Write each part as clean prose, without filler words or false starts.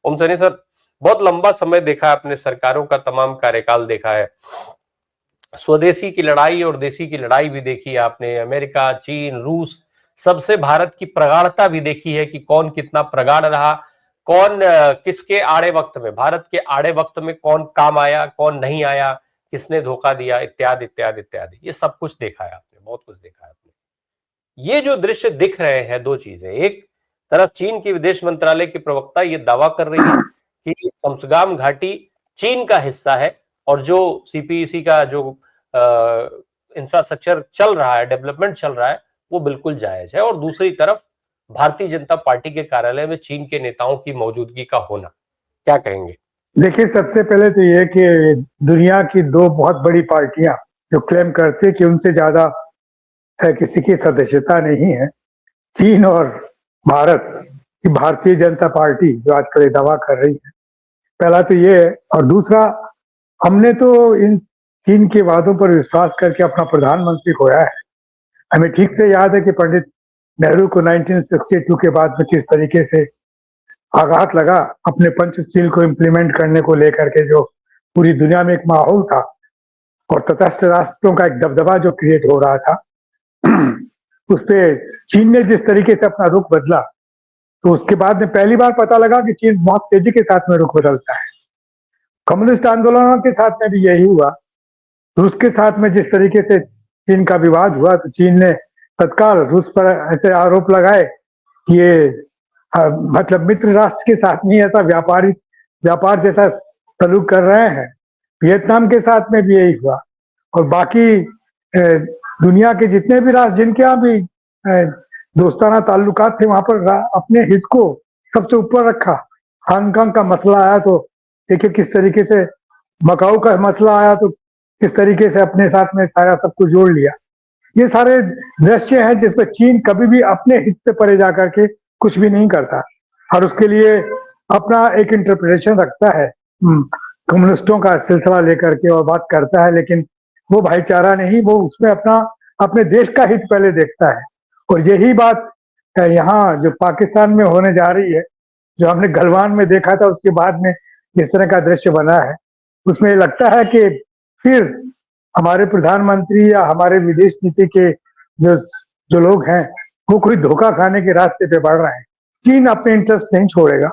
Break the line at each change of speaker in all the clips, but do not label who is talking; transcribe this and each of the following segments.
ओम Saini sir, बहुत लंबा समय देखा है अपने सरकारों का, तमाम कार्यकाल देखा है, स्वदेशी की लड़ाई और देशी की लड़ाई भी देखी है आपने, अमेरिका, चीन, रूस, सबसे भारत की प्रगाढ़ता भी देखी है कि कौन कितना प्रगाढ़ रहा, कौन किसके आड़े वक्त में, भारत के आड़े वक्त में कौन काम आया, कौन नहीं आया, किसने धोखा दिया, इत्यादि इत्यादि इत्यादि। ये सब कुछ देखा है आपने, बहुत कुछ देखा है आपने। ये जो दृश्य दिख रहे हैं, दो चीजें, एक तरफ चीन की विदेश मंत्रालय की प्रवक्ता ये दावा कर रही है कि समसगाम घाटी चीन का हिस्सा है और जो सीपीईसी का जो इंफ्रास्ट्रक्चर चल रहा है, डेवलपमेंट चल रहा है, वो बिल्कुल जायज है। और दूसरी तरफ भारतीय जनता पार्टी के कार्यालय में चीन के नेताओं की मौजूदगी का होना, क्या कहेंगे?
देखिए, सबसे पहले तो ये कि दुनिया की दो बहुत बड़ी पार्टियां जो क्लेम करती है कि उनसे ज्यादा है किसी की सदस्यता नहीं है, चीन और भारत की भारतीय जनता पार्टी जो आजकल ये दावा कर रही है, पहला तो ये है। और दूसरा, हमने तो इन चीन के वादों पर विश्वास करके अपना प्रधानमंत्री खोया है। हमें ठीक से याद है कि पंडित नेहरू को 1962 के बाद में किस तरीके से आघात लगा अपने पंचशील को इम्प्लीमेंट करने को लेकर के, जो पूरी दुनिया में एक माहौल था और तटस्थ राष्ट्रों का एक दबदबा जो क्रिएट हो रहा था उस पर चीन ने जिस तरीके से अपना रुख बदला, तो उसके बाद में पहली बार पता लगा कि चीन बहुत तेजी के साथ में रुख बदलता है। कम्युनिस्ट आंदोलनों के साथ में भी यही हुआ। रूस के साथ में जिस तरीके से चीन का विवाद हुआ, तो चीन ने तत्काल रूस पर ऐसे आरोप लगाए कि ये मतलब मित्र राष्ट्र के साथ नहीं ऐसा व्यापार जैसा सलूक कर रहे हैं। वियतनाम के साथ में भी यही हुआ और बाकी दुनिया के जितने भी राष्ट्र जिनके यहाँ भी दोस्ताना ताल्लुकात थे, वहां पर अपने हित को सबसे ऊपर रखा। हांगकांग का मसला आया तो देखिए किस तरीके से, मकाऊ का मसला आया तो किस तरीके से अपने साथ में सारा सब कुछ जोड़ लिया। ये सारे दृश्य हैं जिसमें चीन कभी भी अपने हित से परे जाकर के कुछ भी नहीं करता और उसके लिए अपना एक इंटरप्रिटेशन रखता है कम्युनिस्टों का सिलसिला लेकर के और बात करता है, लेकिन वो भाईचारा नहीं, वो उसमें अपने देश का हित पहले देखता है। और यही बात यहाँ जो पाकिस्तान में होने जा रही है, जो हमने गलवान में देखा था, उसके बाद में जिस तरह का दृश्य बना है, उसमें लगता है कि फिर हमारे प्रधानमंत्री या हमारे विदेश नीति के जो लोग हैं, वो कोई धोखा खाने के रास्ते पे बढ़ रहे हैं। चीन अपने इंटरेस्ट नहीं छोड़ेगा,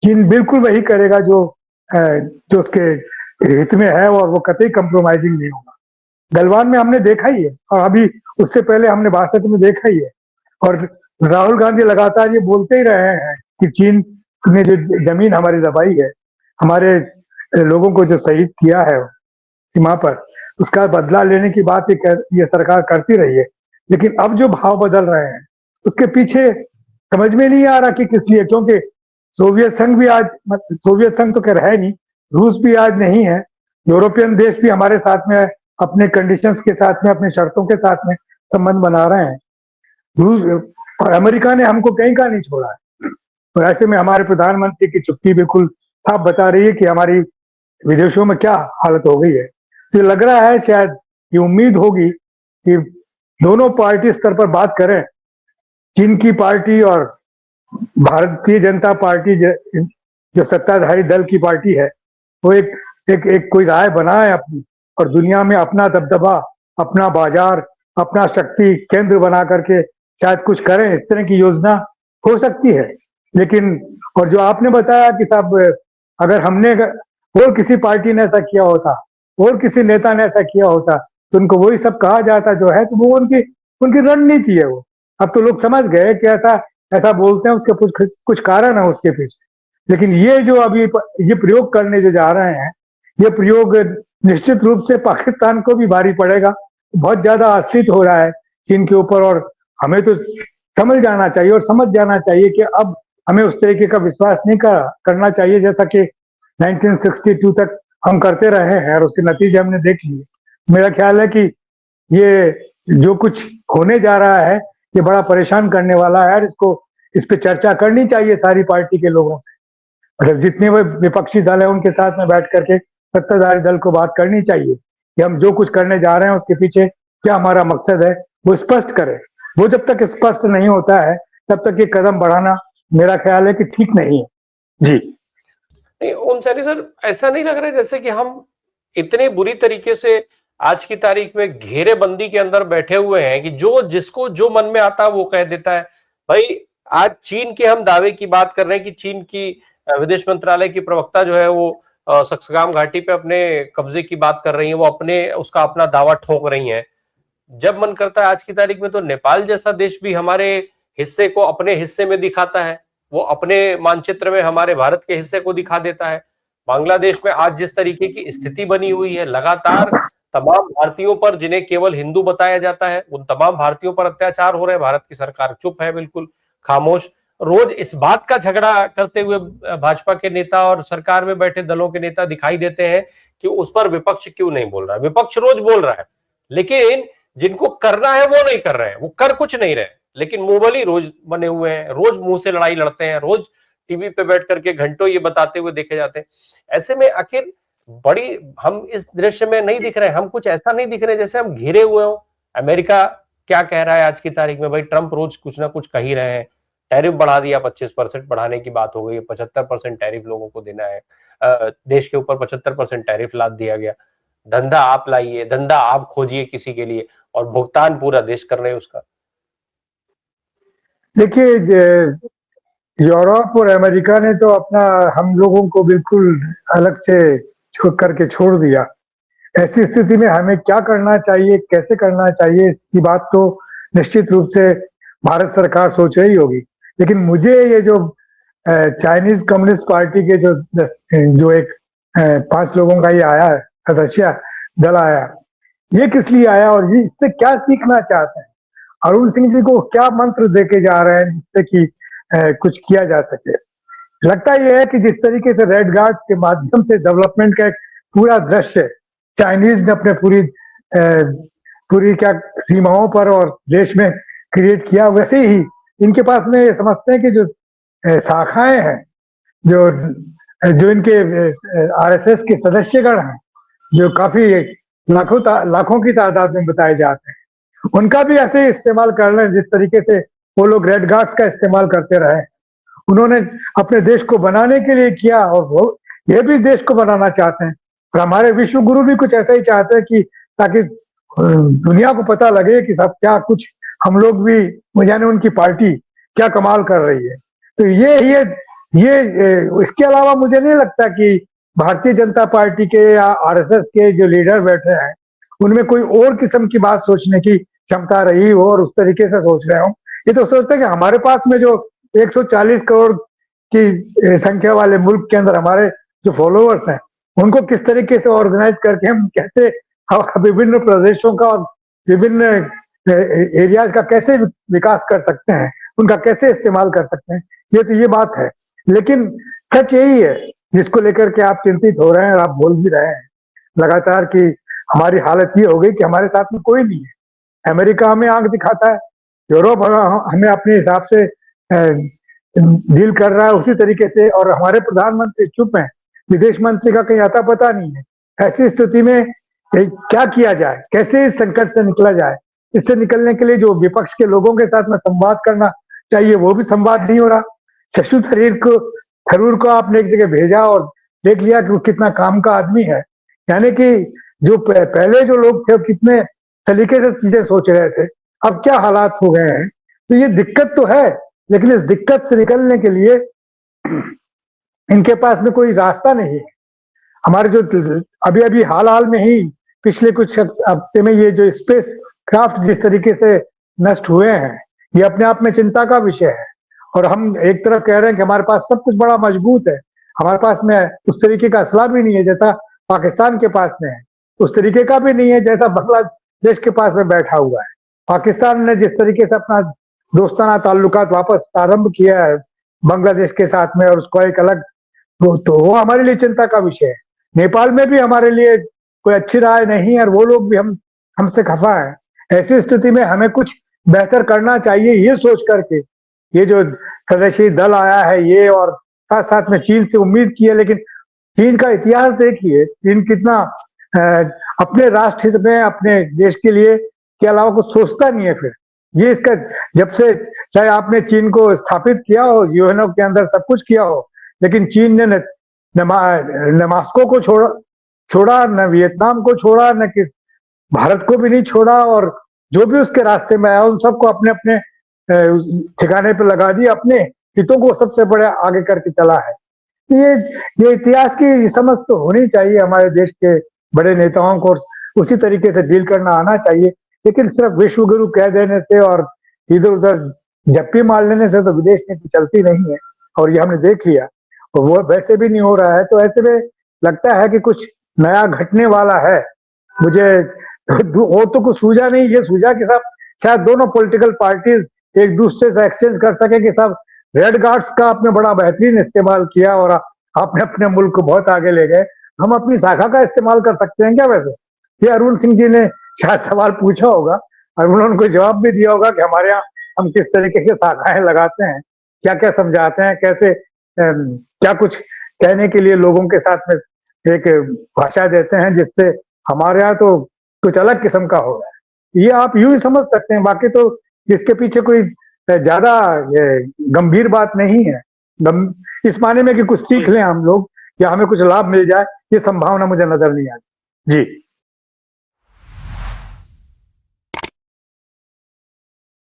चीन बिल्कुल वही करेगा जो उसके हित में है और वो कतई कंप्रोमाइजिंग नहीं होगा। गलवान में हमने देखा ही है और अभी उससे पहले हमने बासठ में देखा ही है। और राहुल गांधी लगातार ये बोलते ही रहे हैं कि चीन ने जो जमीन हमारी दबाई है, हमारे लोगों को जो शहीद किया है सीमा पर, उसका बदला लेने की बात ये सरकार करती रही है। लेकिन अब जो भाव बदल रहे हैं उसके पीछे समझ में नहीं आ रहा कि किस लिए, क्योंकि सोवियत संघ भी आज, सोवियत संघ तो खैर है नहीं, रूस भी आज नहीं है, यूरोपियन देश भी हमारे साथ में अपने कंडीशंस के साथ में, अपने शर्तों के साथ में संबंध बना रहे हैं। रूस और अमेरिका ने हमको कहीं का नहीं छोड़ा है। और ऐसे में हमारे प्रधानमंत्री की चुप्पी बिल्कुल साफ बता रही है कि हमारी विदेशों में क्या हालत हो गई है। तो लग रहा है, शायद ये उम्मीद होगी कि दोनों पार्टी स्तर पर बात करें, चीन की पार्टी और भारतीय जनता पार्टी जो सत्ताधारी दल की पार्टी है, वो एक कोई राय बनाए अपनी और दुनिया में अपना दबदबा, अपना बाजार, अपना शक्ति केंद्र बना करके शायद कुछ करें। इस तरह की योजना हो सकती है। लेकिन और जो आपने बताया कि साहब, अगर हमने और किसी पार्टी ने ऐसा किया होता और किसी नेता ने ऐसा किया होता तो उनको वही सब कहा जाता जो है, तो वो उनकी रणनीति है। वो अब तो लोग समझ गए कि ऐसा बोलते हैं, उसके कुछ कारण है उसके पीछे। लेकिन ये जो अभी ये प्रयोग करने जो जा रहे हैं, ये प्रयोग निश्चित रूप से पाकिस्तान को भी भारी पड़ेगा। बहुत ज्यादा आश्रित हो रहा है चीन के ऊपर और हमें तो समझ जाना चाहिए और समझ जाना चाहिए कि अब हमें उस तरीके का विश्वास नहीं करना चाहिए जैसा कि 1962 तक हम करते रहे हैं और उसके नतीजे हमने देख लिए। मेरा ख्याल है कि ये जो कुछ होने जा रहा है ये बड़ा परेशान करने वाला है और इस पे चर्चा करनी चाहिए सारी पार्टी के लोगों से। मतलब जितने वो विपक्षी दल है उनके साथ में बैठ करके सत्ताधारी दल को बात करनी चाहिए कि हम जो कुछ करने जा रहे हैं उसके पीछे क्या हमारा मकसद है, वो स्पष्ट करें। वो जब तक स्पष्ट नहीं होता है तब तक ये कदम बढ़ाना मेरा ख्याल है कि ठीक नहीं है। जी
नहीं ओम सैनी सर, ऐसा नहीं लग रहा है जैसे कि हम इतने बुरी तरीके से आज की तारीख में घेरेबंदी के अंदर बैठे हुए हैं कि जो जिसको जो मन में आता है वो कह देता है। भाई आज चीन के हम दावे की बात कर रहे हैं कि चीन की विदेश मंत्रालय की प्रवक्ता जो है वो सक्सगाम घाटी पे अपने कब्जे की बात कर रही है, वो अपने उसका अपना दावा ठोक रही हैं। जब मन करता है आज की तारीख में तो नेपाल जैसा देश भी हमारे हिस्से को अपने हिस्से में दिखाता है, वो अपने मानचित्र में हमारे भारत के हिस्से को दिखा देता है। बांग्लादेश में आज जिस तरीके की स्थिति बनी हुई है, लगातार तमाम भारतीयों पर जिन्हें केवल हिंदू बताया जाता है उन तमाम भारतीयों पर अत्याचार हो रहे हैं। भारत की सरकार चुप है, बिल्कुल खामोश। रोज इस बात का झगड़ा करते हुए भाजपा के नेता और सरकार में बैठे दलों के नेता दिखाई देते हैं कि उस पर विपक्ष क्यों नहीं बोल रहा है। विपक्ष रोज बोल रहा है, लेकिन जिनको करना है वो नहीं कर रहे हैं, वो कर कुछ नहीं रहे, लेकिन मुंहबली रोज बने हुए हैं, रोज मुंह से लड़ाई लड़ते हैं, रोज टीवी पे बैठ करके घंटों ये बताते हुए देखे जाते हैं। ऐसे में आखिर बड़ी हम इस दृश्य में नहीं दिख रहे, हम कुछ ऐसा नहीं दिख रहे जैसे हम घिरे हुए हो। अमेरिका क्या कह रहा है आज की तारीख में? भाई ट्रंप रोज कुछ ना कुछ कह ही रहे हैं। टैरिफ बढ़ा दिया, 25% बढ़ाने की बात हो गई, 75% टैरिफ लोगों को देना है। देश के ऊपर 75% टैरिफ लाद दिया गया। धंधा आप लाइए, धंधा आप खोजिए किसी के लिए, और भुगतान पूरा देश कर रहे हैं उसका।
देखिए, यूरोप और अमेरिका ने तो अपना हम लोगों को बिल्कुल अलग से छूट करके छोड़ दिया। ऐसी स्थिति में हमें क्या करना चाहिए, कैसे करना चाहिए, इसकी बात तो निश्चित रूप से भारत सरकार सोच रही होगी। लेकिन मुझे ये जो चाइनीज कम्युनिस्ट पार्टी के जो एक 5 लोगों का ये आया है, सदस्य दल आया, ये किस लिए आया और ये इससे क्या सीखना चाहते हैं? अरुण सिंह जी को क्या मंत्र देके जा रहे हैं जिससे कि कुछ किया जा सके? लगता यह है कि जिस तरीके से रेड गार्ड के माध्यम से डेवलपमेंट का एक पूरा दृश्य चाइनीज ने अपने पूरी क्या सीमाओं पर और देश में क्रिएट किया, वैसे ही इनके पास में ये समझते हैं कि जो शाखाएं हैं, जो जो इनके आरएसएस के सदस्यगण हैं, जो काफी लाखों की तादाद में बताए जाते हैं, उनका भी ऐसे ही इस्तेमाल कर लें जिस तरीके से वो लोग रेड गार्ड्स का इस्तेमाल करते रहे। उन्होंने अपने देश को बनाने के लिए किया और वो ये भी देश को बनाना चाहते हैं। और हमारे विश्व गुरु भी कुछ ऐसा ही चाहते हैं कि ताकि दुनिया को पता लगे कि सब क्या कुछ हम लोग भी, यानी उनकी पार्टी क्या कमाल कर रही है। तो ये इसके अलावा मुझे नहीं लगता कि भारतीय जनता पार्टी के या आरएसएस के जो लीडर बैठे हैं उनमें कोई और किस्म की बात सोचने की क्षमता रही हो और उस तरीके से सोच रहे हो। ये तो सोचते हैं कि हमारे पास में जो 140 करोड़ की संख्या वाले मुल्क के अंदर हमारे जो फॉलोअर्स हैं उनको किस तरीके से ऑर्गेनाइज करके हम कैसे विभिन्न प्रदेशों का और विभिन्न एरियाज का कैसे विकास कर सकते हैं, उनका कैसे इस्तेमाल कर सकते हैं, ये बात है। लेकिन सच यही है जिसको लेकर के आप चिंतित हो रहे हैं और आप बोल भी रहे हैं लगातार कि हमारी हालत ये हो गई कि हमारे साथ में कोई नहीं है। अमेरिका हमें आंख दिखाता है, यूरोप हमें अपने हिसाब से डील कर रहा है उसी तरीके से, और हमारे प्रधानमंत्री चुप हैं, विदेश मंत्री का कहीं आता पता नहीं है। ऐसी स्थिति में क्या किया जाए, कैसे इस संकट से निकला जाए? इससे निकलने के लिए जो विपक्ष के लोगों के साथ में संवाद करना चाहिए वो भी संवाद नहीं हो रहा। शशि थरूर को आपने एक जगह भेजा और देख लिया कि वो कितना काम का आदमी है। यानी कि जो पहले जो लोग थे कितने तरीके से चीजें सोच रहे थे, अब क्या हालात हो गए हैं। तो ये दिक्कत तो है, लेकिन इस दिक्कत से निकलने के लिए इनके पास में कोई रास्ता नहीं है। हमारे जो अभी हाल में ही पिछले कुछ हफ्ते में ये जो स्पेस क्राफ्ट जिस तरीके से नष्ट हुए हैं, ये अपने आप में चिंता का विषय है। और हम एक तरफ कह रहे हैं कि हमारे पास सब कुछ बड़ा मजबूत है, हमारे पास में उस तरीके का असला भी नहीं है जैसा पाकिस्तान के पास में है, उस तरीके का भी नहीं है जैसा बांग्लादेश के पास में बैठा हुआ है। पाकिस्तान ने जिस तरीके से अपना दोस्ताना ताल्लुकात वापस आरंभ किया है बांग्लादेश के साथ में और उसको एक अलग, तो वो हमारे लिए चिंता का विषय है। नेपाल में भी हमारे लिए कोई अच्छी राय नहीं है और वो लोग भी हमसे खफा है। ऐसी स्थिति में हमें कुछ बेहतर करना चाहिए ये सोच करके ये जो सदस्यीय दल आया है ये, और साथ साथ में चीन से उम्मीद की है। लेकिन चीन का इतिहास देखिए, चीन कितना अपने राष्ट्र हित में अपने देश के लिए के अलावा कुछ सोचता नहीं है। फिर ये इसका जब से चाहे आपने चीन को स्थापित किया हो, यूएनओ के अंदर सब कुछ किया हो, लेकिन चीन ने न मास्को को छोड़ा, न वियतनाम को छोड़ा, न कि भारत को भी नहीं छोड़ा, और जो भी उसके रास्ते में आया उन सबको अपने अपने ठिकाने पे लगा दिया, अपने हितों को सबसे बड़े आगे करके चला है। ये इतिहास की समझ तो होनी चाहिए हमारे देश के बड़े नेताओं को, उसी तरीके से डील करना आना चाहिए। लेकिन सिर्फ विश्व गुरु कह देने से और इधर उधर जप्पी मार लेने से तो विदेश नीति चलती नहीं है, और ये हमने देख लिया। और वो वैसे भी नहीं हो रहा है, तो ऐसे में लगता है कि कुछ नया घटने वाला है। मुझे वो तो कुछ सूझा नहीं, ये सूझा कि सब शायद दोनों पॉलिटिकल पार्टीज एक दूसरे से एक्सचेंज कर सके, कि सब रेड गार्ड्स का आपने बड़ा बेहतरीन इस्तेमाल किया और आपने अपने मुल्क को बहुत आगे ले गए, हम अपनी शाखा का इस्तेमाल कर सकते हैं क्या? वैसे ये अरुण सिंह जी ने शायद सवाल पूछा होगा और उन्होंने कोई जवाब भी दिया होगा कि हमारे यहाँ हम किस तरीके से शाखाएं लगाते हैं, क्या क्या समझाते हैं, कैसे क्या कुछ कहने के लिए लोगों के साथ में एक भाषा देते हैं, जिससे हमारे यहाँ तो कुछ अलग किस्म का हो रहा है। ये आप यूं ही समझ सकते हैं, बाकी तो इसके पीछे कोई ज्यादा गंभीर बात नहीं है। इस माने में कि कुछ सीख लें हम लोग या हमें कुछ लाभ मिल जाए, ये संभावना मुझे नजर नहीं आती। जी।